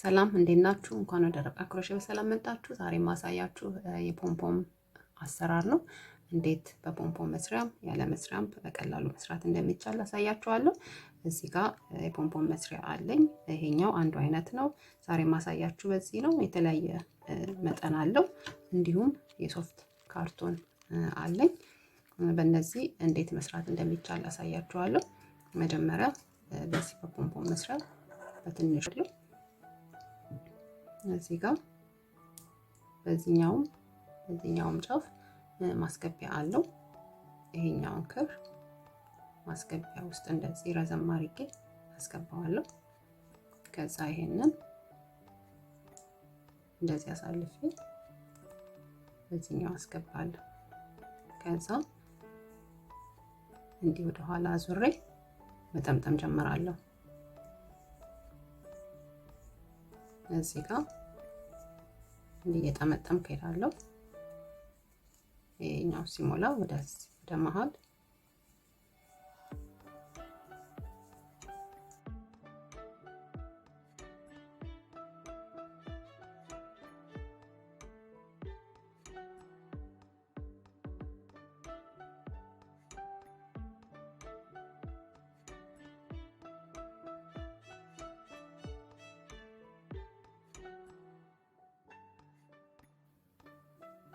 ሰላም እንዴት ናችሁ? እንኳን ወደ ረቃ ክሮሼ በሰላም መጣችሁ። ዛሬ ማሳያችሁ የፖምፖም አሰራር ነው። እንዴት በፖምፖም መስሪያም ያለ መስሪያም በቀላሉ መስራት እንደሚቻል አሳያችኋለሁ። እዚህ ጋር የፖምፖም መስሪያ አለኝ። ይሄኛው አንዱ አይነት ነው። ዛሬ ማሳያችሁ በዚህ ነው። የተለያየ መጠን አለው። እንዲሁም የሶፍት ካርቶን አለኝ። በእነዚህ እንዴት መስራት እንደሚቻል አሳያችኋለሁ። መጀመሪያ በዚህ በፖምፖም መስሪያ በትንሹ እዚህ ጋር በዚህኛውም ጫፍ ማስገቢያ አለው። ይሄኛውን ክር ማስገቢያ ውስጥ እንደዚህ ረዘም አድርጌ አስገባዋለሁ። ከዛ ይሄንን እንደዚህ አሳልፌ በዚህኛው አስገባለሁ። ከዛ እንዲህ ወደ ኋላ አዙሬ መጠምጠም ጀምራለሁ። እዚህ ጋር እየጠመጠምኩ እሄዳለሁ። ይሄኛው ሲሞላ ወደ መሃል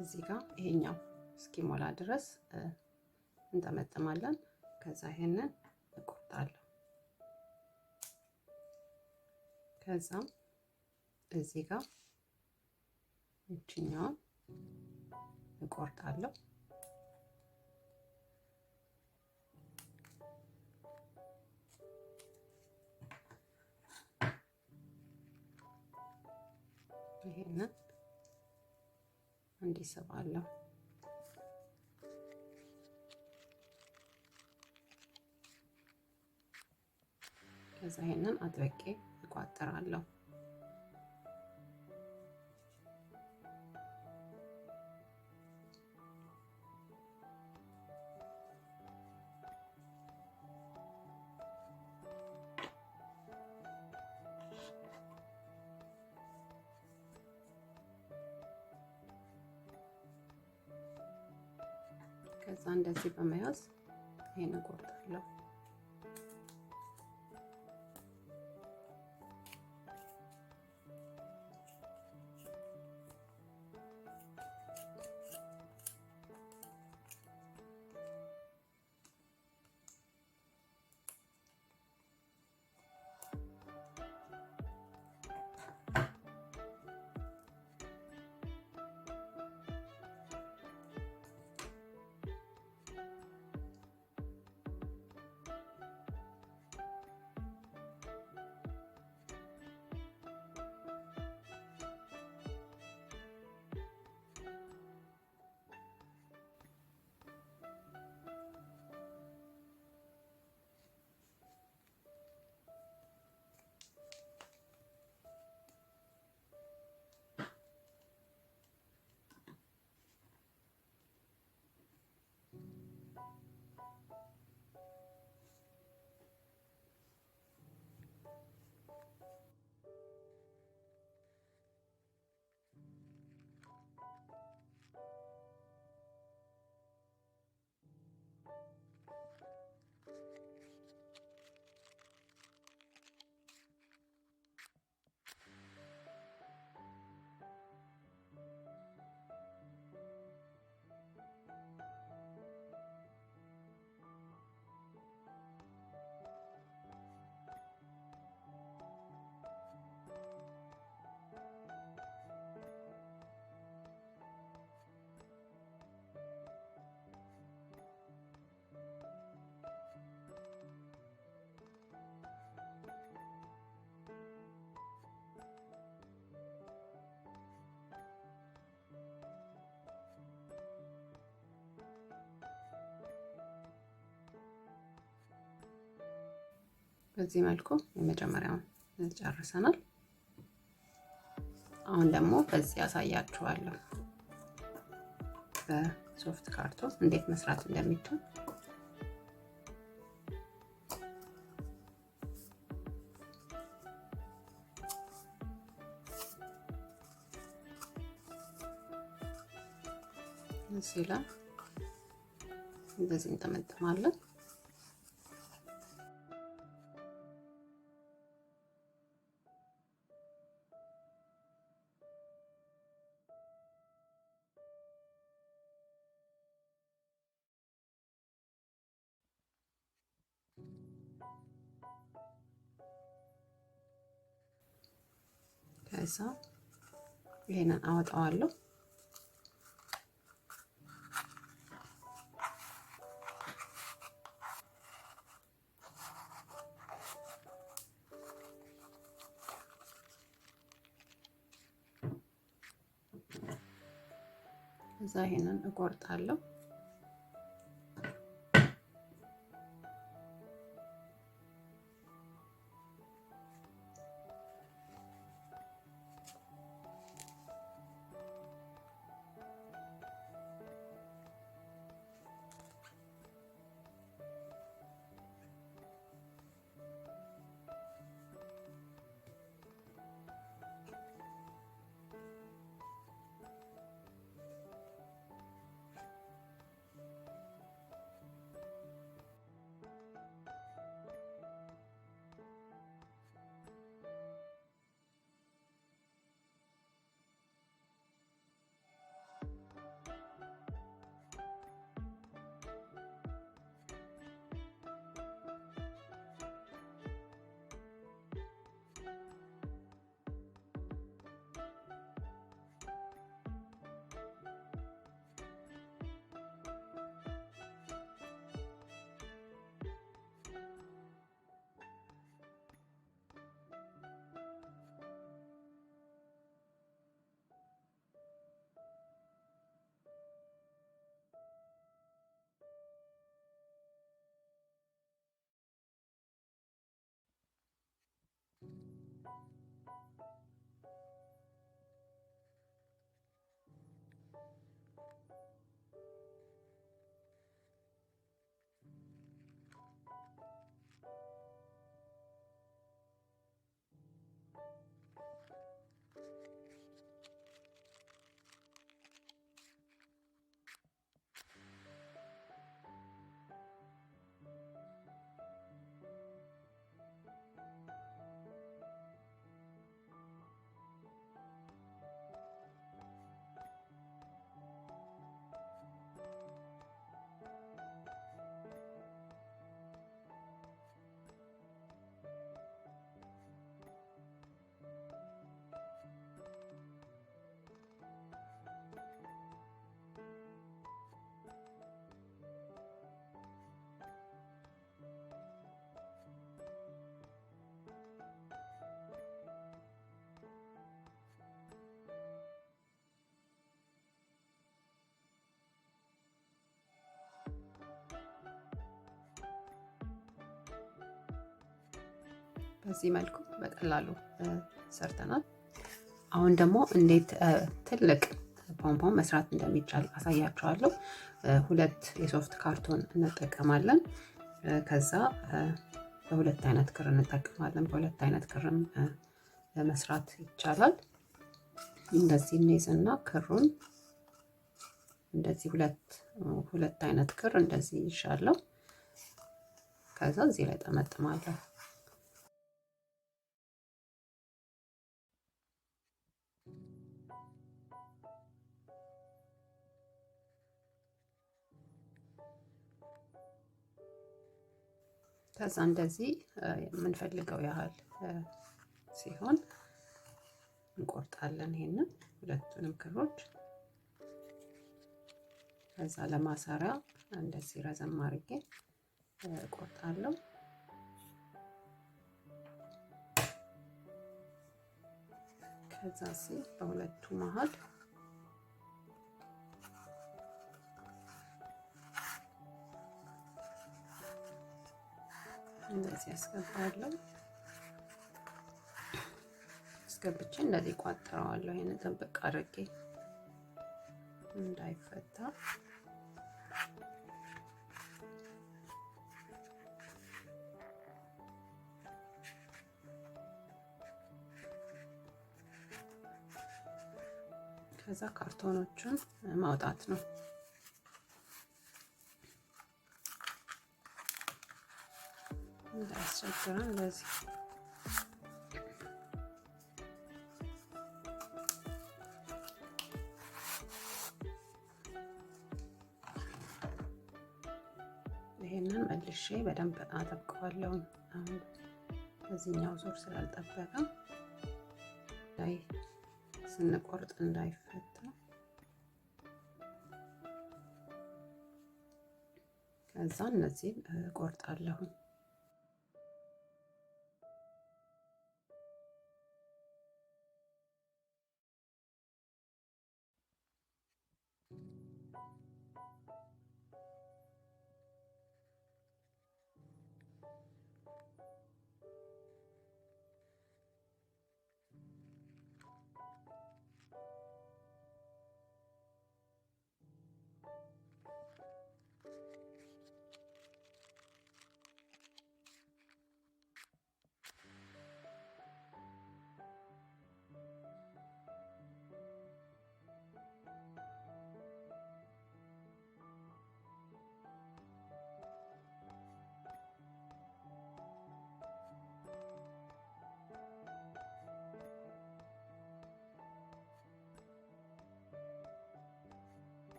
እዚህ ጋር ይሄኛው እስኪሞላ ድረስ እንጠመጥማለን። ከዛ ይሄንን እቆርጣለሁ። ከዛም እዚህ ጋር እቺኛውን እቆርጣለሁ። ይሄንን እንዲስባለሁ። ከዛ ይሄንን አጥብቄ እቋጥራለሁ። ከዛ እንደዚህ በመያዝ ይሄን እቆርጣለሁ። በዚህ መልኩ የመጀመሪያውን ጨርሰናል። አሁን ደግሞ በዚህ ያሳያችኋለሁ በሶፍት ካርቶን እንዴት መስራት እንደሚቻል። እዚህ ላይ እንደዚህ እንጠመጥማለን። ከዛ ይሄንን አወጣዋለሁ። ከዛ ይሄንን እቆርጣለሁ። በዚህ መልኩ በቀላሉ ሰርተናል። አሁን ደግሞ እንዴት ትልቅ ፖምፖም መስራት እንደሚቻል አሳያችኋለሁ። ሁለት የሶፍት ካርቶን እንጠቀማለን። ከዛ በሁለት አይነት ክር እንጠቀማለን። በሁለት አይነት ክርም መስራት ይቻላል። እንደዚህ እንይዝና ክሩን እንደዚህ ሁለት አይነት ክር እንደዚህ ይሻለው። ከዛ እዚህ ላይ ጠመጥማለሁ። ከዛ እንደዚህ የምንፈልገው ያህል ሲሆን እንቆርጣለን። ይሄንን ሁለቱንም ክሮች ከዛ ለማሰሪያ እንደዚህ ረዘም አድርጌ እቆርጣለሁ። ከዛ በሁለቱ መሃል እንደዚህ ያስገባለሁ። አስገብቼ እንደዚህ ቋጥረዋለሁ። ይሄን ጥብቅ አድርጌ እንዳይፈታ ከዛ ካርቶኖቹን ማውጣት ነው። እንዳያስቸግረን እንደዚህ ይሄንን መልሼ በደንብ አጠብቀዋለሁ። አሁን በዚህኛው ዙር ስላልጠበቀ ላይ ስንቆርጥ እንዳይፈታ ከዛ እነዚህ ቆርጣለሁ።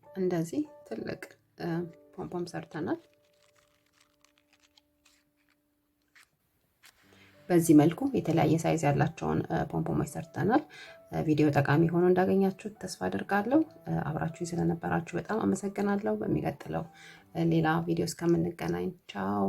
እንደዚህ ትልቅ ፖምፖም ሰርተናል። በዚህ መልኩ የተለያየ ሳይዝ ያላቸውን ፖምፖሞች ሰርተናል። ቪዲዮ ጠቃሚ ሆኖ እንዳገኛችሁት ተስፋ አድርጋለሁ። አብራችሁኝ ስለነበራችሁ በጣም አመሰግናለሁ። በሚቀጥለው ሌላ ቪዲዮ እስከምንገናኝ ቻው።